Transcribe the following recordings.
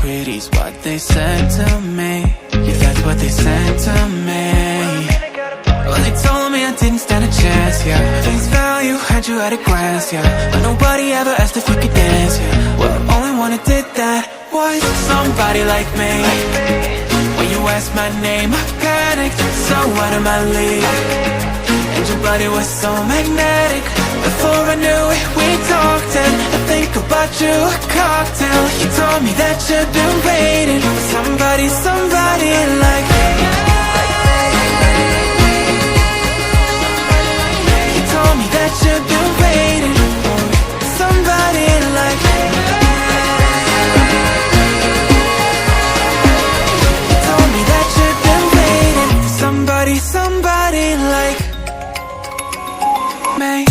pretty's what they said to me. Yeah, that's what they said to me. Well, they told me I didn't stand a chance, yeah. Face value, had you at a glance, yeah. But nobody ever asked if you could dance, yeah. Well, only one who did that was somebody like me. When you asked my name, I panicked, so out of my league. And your body was so magnetic. Before I knew it, we talked, and I think about you a cocktail. You told me that you've been waiting for somebody, somebody like me. You told me that you've been waiting for somebody like me. You told me that you've been waiting for somebody, somebody like me.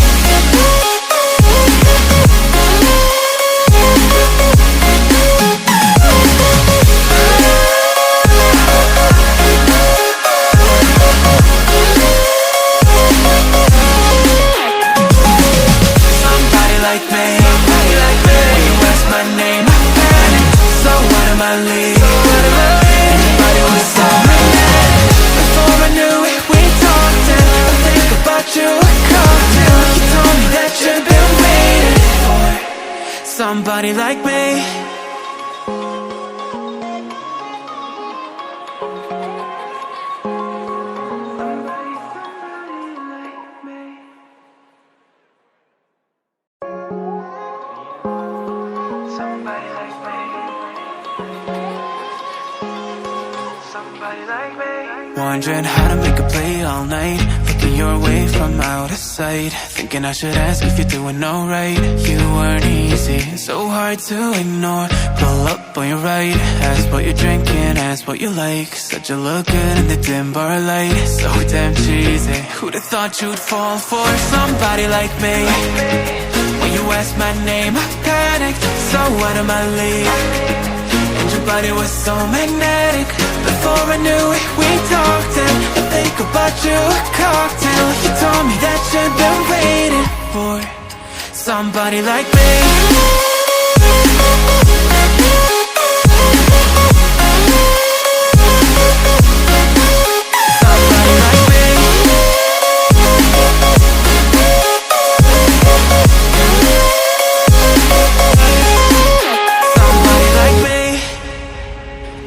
Somebody like me. Wondering how to make a play all night, looking your way from out of sight, thinking I should ask if you're doing alright. You weren't easy, so hard to ignore. Pull up on your right, ask what you're drinking, ask what you like. Said you look good in the dim bar light, so damn cheesy. Who'd have thought you'd fall for somebody like me? When you asked my name, I panicked, so out of my league. And your body was so magnetic. Before I knew it, we talked, and I think about you a cocktail. You told me that you've been waiting for somebody like me.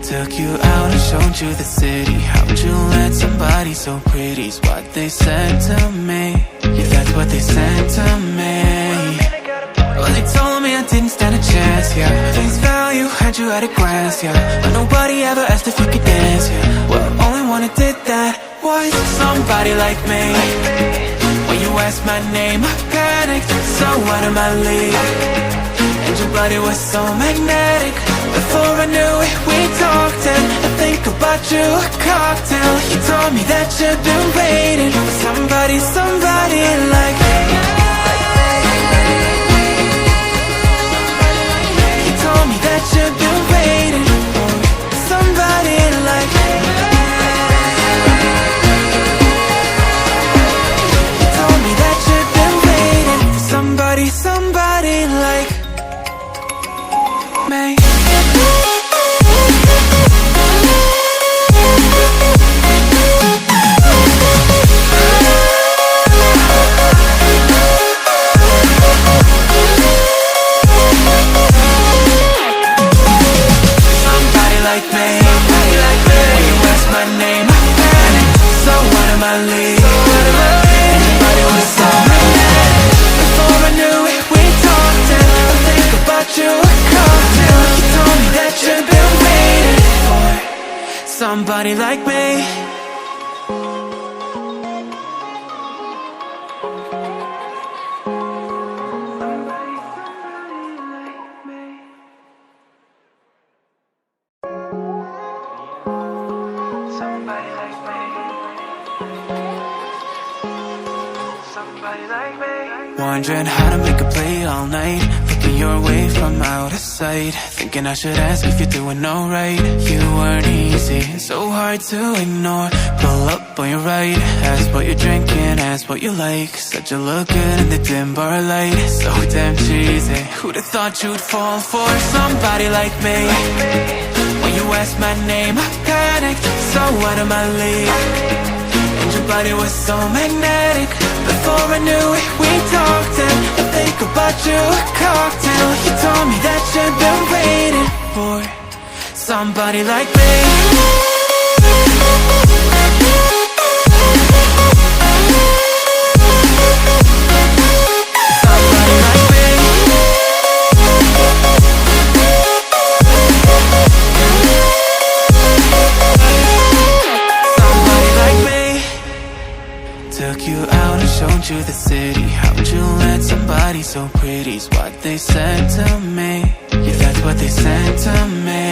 Took you out and showed you the city. How'd you let somebody so pretty's what they said to me. Yeah, that's what they said to me. Well, they told me I didn't stand a chance, yeah. Face value, had you at a glance, yeah. But nobody ever asked if you could dance, yeah. Well, only one who did that was somebody like me. When you asked my name, I panicked, so out of my league. And your body was so magnetic. Before I knew it, we talked, and I think about you a cocktail. You told me that you've been waiting for somebody, somebody like me. You told me that you've been waiting for somebody like me. You told me that you've been waiting for somebody, somebody like me. Somebody like me. Somebody like me. Somebody like me. Wondering how to make a play all night, looking looking your way from out of sight, thinking I should ask if you're doing alright. You weren't easy, so hard to ignore. Pull up on your right, ask what you're drinking, ask what you like. Said you look good in the dim bar light, so damn cheesy. Who'd have thought you'd fall for somebody like me? When you asked my name, I panicked, so out of my league. And your body was so magnetic. Before I knew it, we talked and I think about you a cocktail. You told me that you've been waiting for somebody like me. Somebody like me. Somebody like me. Took you out and showed you the city. How'd you let somebody so pretty's what they said to me? Yeah, that's what they said to me.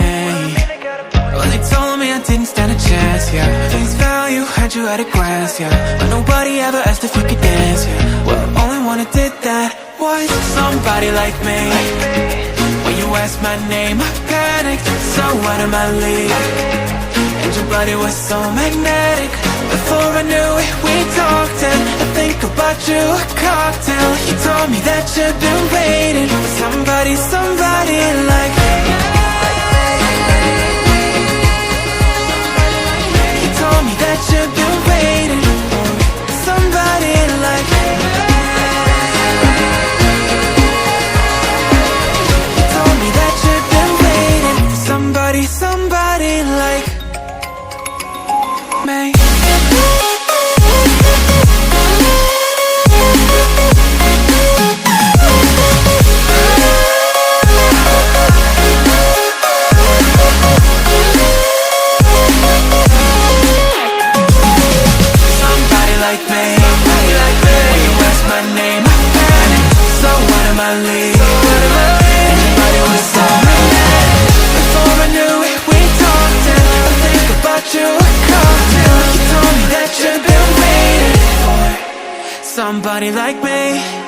Well, they told me I didn't stand a chance, yeah. Face value, had you at a glance, yeah. But nobody ever asked if you could dance, yeah. Well, only one who did that was somebody like me. When you asked my name, I panicked, so out of my league. And your body was so magnetic. Before I knew it, we talked and I think about you a cocktail. You told me that you've been waiting for somebody, somebody like me. You told me that you've been waiting for somebody like me. You told me that you've been waiting for somebody, somebody like me. Somebody like me.